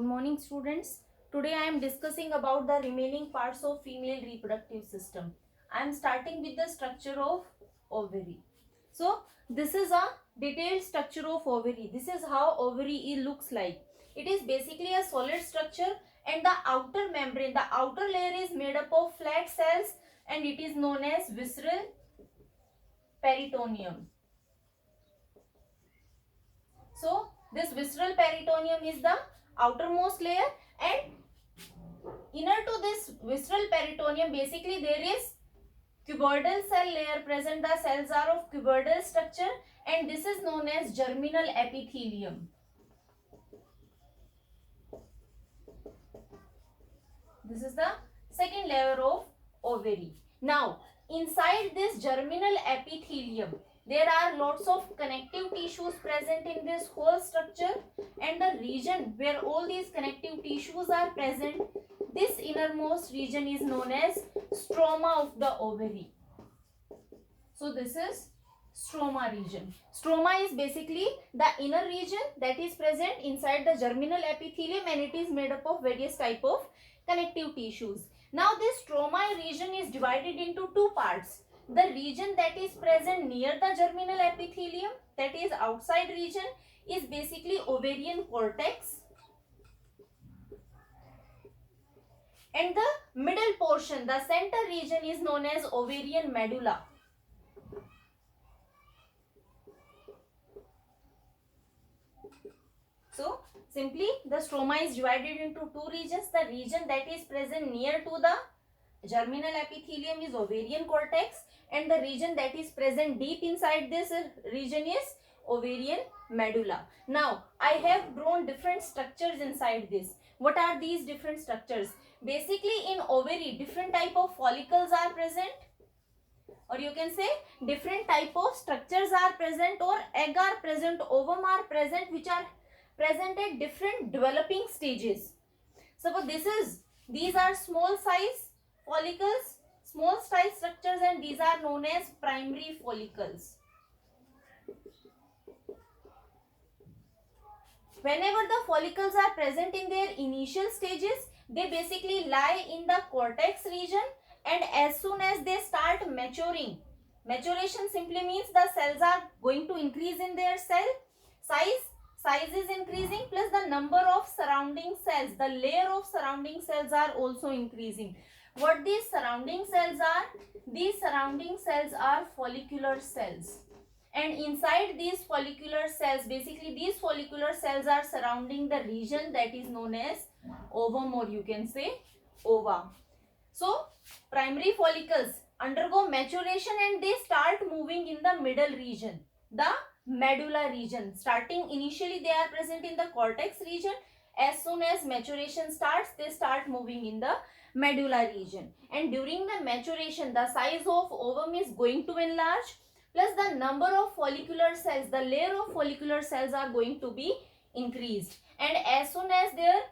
Good morning, students. Today I am discussing about the remaining parts of female reproductive system. I am starting with the structure of ovary. So this is a detailed structure of ovary. This is how ovary looks like. It is basically a solid structure, and the outer membrane, the outer layer is made up of flat cells, and it is known as visceral peritoneum. So this visceral peritoneum is the outermost layer, and inner to this visceral peritoneum basically there is cuboidal cell layer present. The cells are of cuboidal structure, and this is known as germinal epithelium. This is the second layer of ovary. Now inside this germinal epithelium there are lots of connective tissues present in this whole structure, and the region where all these connective tissues are present, this innermost region is known as stroma of the ovary. So this is stroma region. Stroma is basically the inner region that is present inside the germinal epithelium, and it is made up of various type of connective tissues. Now this stroma region is divided into two parts. The region that is present near the germinal epithelium, that is outside region, is basically ovarian cortex, and the middle portion, the center region, is known as ovarian medulla. So simply the stroma is divided into two regions. The region that is present near to the germinal epithelium is ovarian cortex, and the region that is present deep inside this region is ovarian medulla. Now I have drawn different structures inside this. What are these different structures? Basically in ovary different type of follicles are present, or you can say different type of structures are present, or egg are present, ovum are present, which are present at different developing stages. Suppose these are small size follicles, small size structures, and these are known as primary follicles. Whenever the follicles are present in their initial stages, they basically lie in the cortex region, and as soon as they start maturing, maturation simply means the cells are going to increase in their cell size is increasing, plus the number of surrounding cells, the layer of surrounding cells are also increasing. What these surrounding cells are? These surrounding cells are follicular cells, and inside these follicular cells, basically these follicular cells are surrounding the region that is known as ovum, or you can say ova. So primary follicles undergo maturation and they start moving in the middle region, the medulla region. Starting initially they are present in the cortex region. As soon as maturation starts, they start moving in the medulla region, and during the maturation the size of ovum is going to enlarge, plus the number of follicular cells, the layer of follicular cells are going to be increased, and as soon as their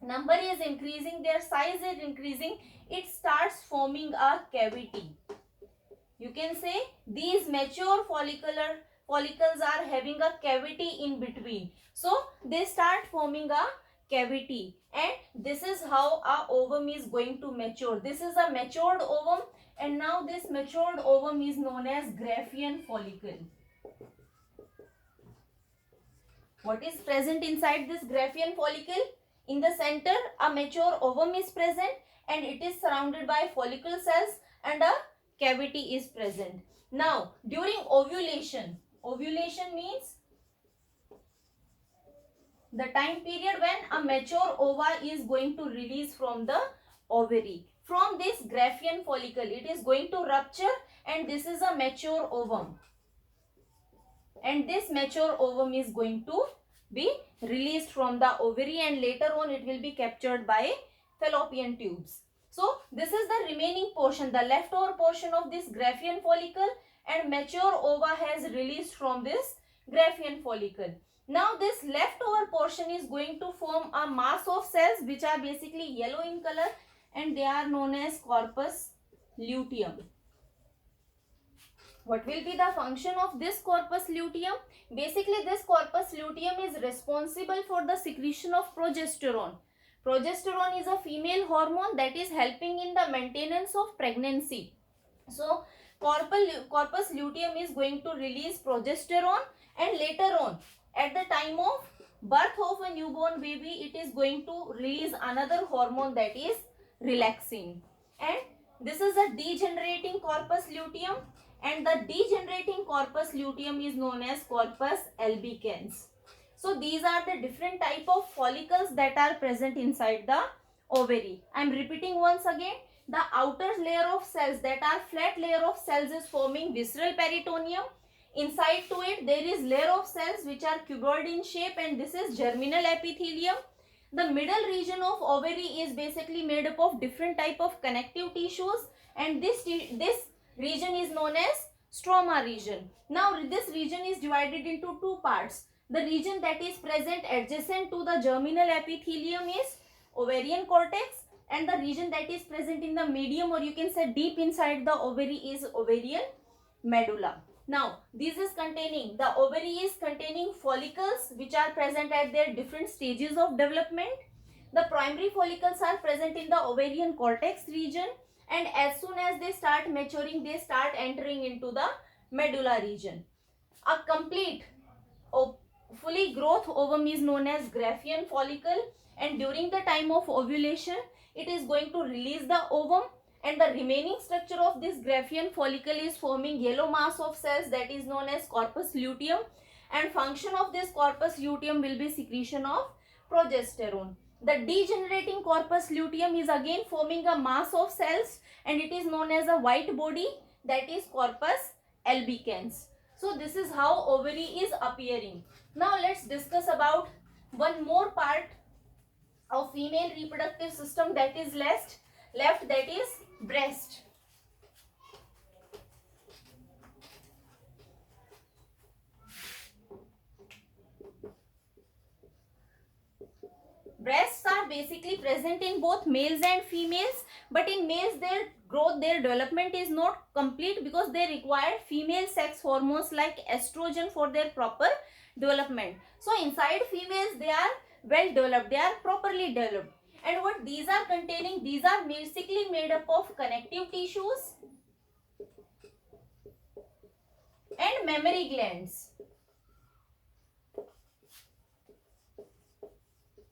number is increasing, their size is increasing, it starts forming a cavity. You can say these mature follicles are having a cavity in between, so they start forming a cavity, and this is how a ovum is going to mature. This is a matured ovum, and now this matured ovum is known as Graafian follicle. What is present inside this Graafian follicle? In the center a mature ovum is present, and it is surrounded by follicle cells, and a cavity is present. Now during ovulation means the time period when a mature ova is going to release from the ovary. From this Graafian follicle it is going to rupture, and this is a mature ovum, and this mature ovum is going to be released from the ovary, and later on it will be captured by fallopian tubes. So this is the remaining portion, the leftover portion of this Graafian follicle, and mature ova has released from this Graafian follicle. Now this leftover portion is going to form a mass of cells which are basically yellow in color, and they are known as corpus luteum. What will be the function of this corpus luteum? Basically, this corpus luteum is responsible for the secretion of progesterone. Progesterone is a female hormone that is helping in the maintenance of pregnancy. So, corpus luteum is going to release progesterone, and later on, at the time of birth of a newborn baby, it is going to release another hormone, that is relaxin. And this is a degenerating corpus luteum, and the degenerating corpus luteum is known as corpus albicans. So these are the different type of follicles that are present inside the ovary. I am repeating once again. The outer layer of cells, that are flat layer of cells, is forming visceral peritoneum. Inside to it there is layer of cells which are cuboid in shape, and this is germinal epithelium. The middle region of ovary is basically made up of different type of connective tissues, and this region is known as stroma region. Now this region is divided into two parts. The region that is present adjacent to the germinal epithelium is ovarian cortex, and the region that is present in the medium, or you can say deep inside the ovary, is ovarian medulla. Now this is containing, the ovary is containing follicles which are present at their different stages of development. The primary follicles are present in the ovarian cortex region, and as soon as they start maturing, they start entering into the medulla region. A complete fully growth ovum is known as Graafian follicle, and during the time of ovulation, it is going to release the ovum, and the remaining structure of this Graafian follicle is forming yellow mass of cells, that is known as corpus luteum, and function of this corpus luteum will be secretion of progesterone. The degenerating corpus luteum is again forming a mass of cells, and it is known as a white body, that is corpus albicans. So this is how ovary is appearing. Now let's discuss about one more part of female reproductive system that is left, that is breast. Breasts are basically present in both males and females, but in males their growth, their development is not complete because they require female sex hormones like estrogen for their proper development. So inside females they are well developed, they are properly developed. And what these are containing, these are basically made up of connective tissues and mammary glands.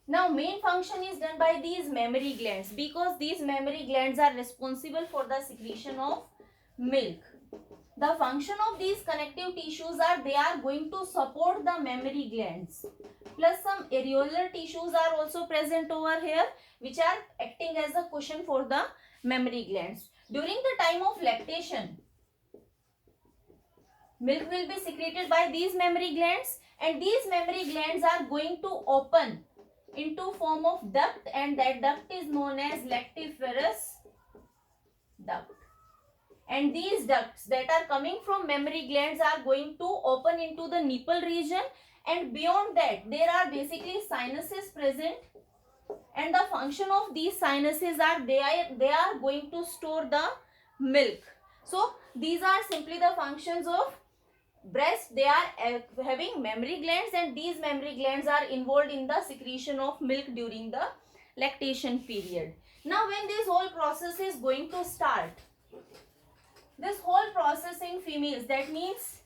Now main function is done by these mammary glands, because these mammary glands are responsible for the secretion of milk. The function of these connective tissues are, they are going to support the mammary glands. Plus some areolar tissues are also present over here, which are acting as a cushion for the mammary glands. During the time of lactation, milk will be secreted by these mammary glands, and these mammary glands are going to open into form of duct, and that duct is known as lactiferous duct. And these ducts that are coming from mammary glands are going to open into the nipple region, and beyond that there are basically sinuses present, and the function of these sinuses are, they are going to store the milk. So these are simply the functions of breast. They are having mammary glands, and these mammary glands are involved in the secretion of milk during the lactation period. Now when this whole process is going to start, this whole process in females, that means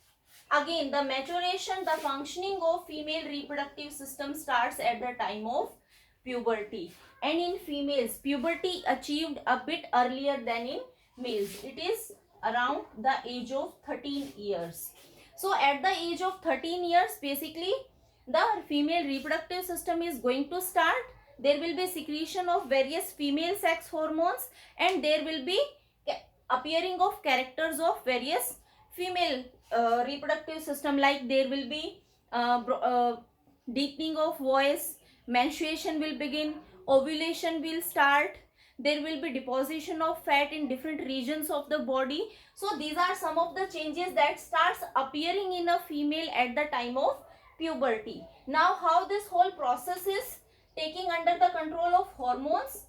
again the maturation, the functioning of female reproductive system starts at the time of puberty. And in females, puberty achieved a bit earlier than in males. It is around the age of 13 years. So at the age of 13 years, basically the female reproductive system is going to start. There will be secretion of various female sex hormones, and there will be appearing of characters of various female reproductive system, like there will be deepening of voice, menstruation will begin, ovulation will start, there will be deposition of fat in different regions of the body. So these are some of the changes that starts appearing in a female at the time of puberty. Now how this whole process is taking under the control of hormones?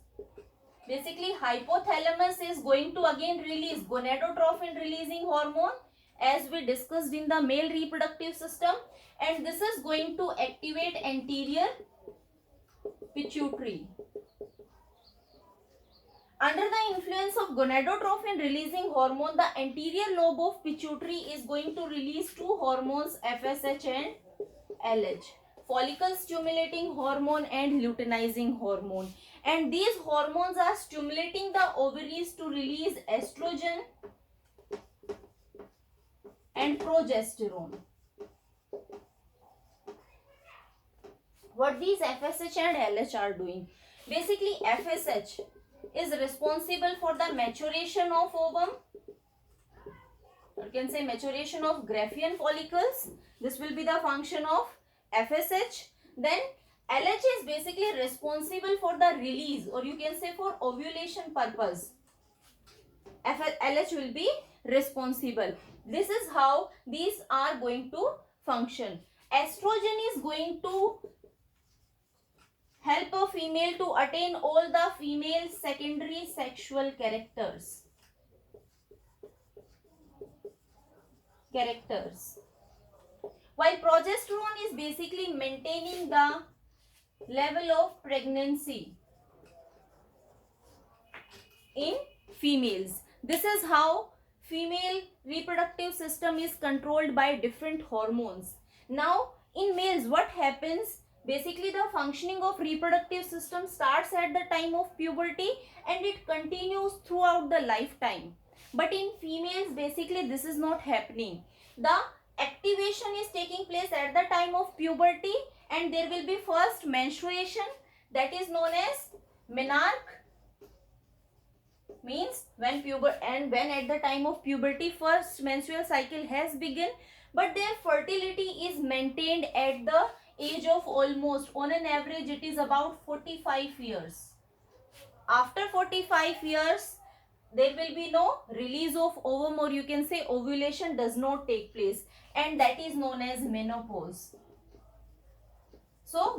Basically hypothalamus is going to again release gonadotropin releasing hormone, as we discussed in the male reproductive system, and this is going to activate anterior pituitary. Under the influence of gonadotrophin releasing hormone, the anterior lobe of pituitary is going to release two hormones, FSH and LH, follicle stimulating hormone and luteinizing hormone, and these hormones are stimulating the ovaries to release estrogen and progesterone. What these FSH and LH are doing? Basically, FSH is responsible for the maturation of ovum, you can say maturation of Graafian follicles. This will be the function of FSH. Then LH is basically responsible for the release, or you can say for ovulation purpose. LH will be responsible. This is how these are going to function. Estrogen is going to help a female to attain all the female secondary sexual characters. While progesterone is basically maintaining the level of pregnancy in females. This is how female reproductive system is controlled by different hormones. Now in males, what happens? Basically, the functioning of reproductive system starts at the time of puberty and it continues throughout the lifetime. But in females, basically this is not happening. The activation is taking place at the time of puberty, and there will be first menstruation, that is known as menarche, means when at the time of puberty first menstrual cycle has begun, but their fertility is maintained at the age of almost, on an average, it is about 45 years. After 45 years, there will be no release of ovum, or you can say ovulation does not take place, and that is known as menopause. So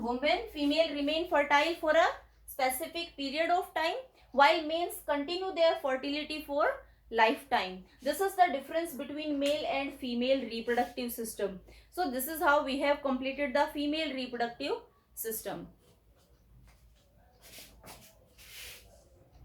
female remain fertile for a specific period of time, while males continue their fertility for lifetime. This is the difference between male and female reproductive system. So this is how we have completed the female reproductive system.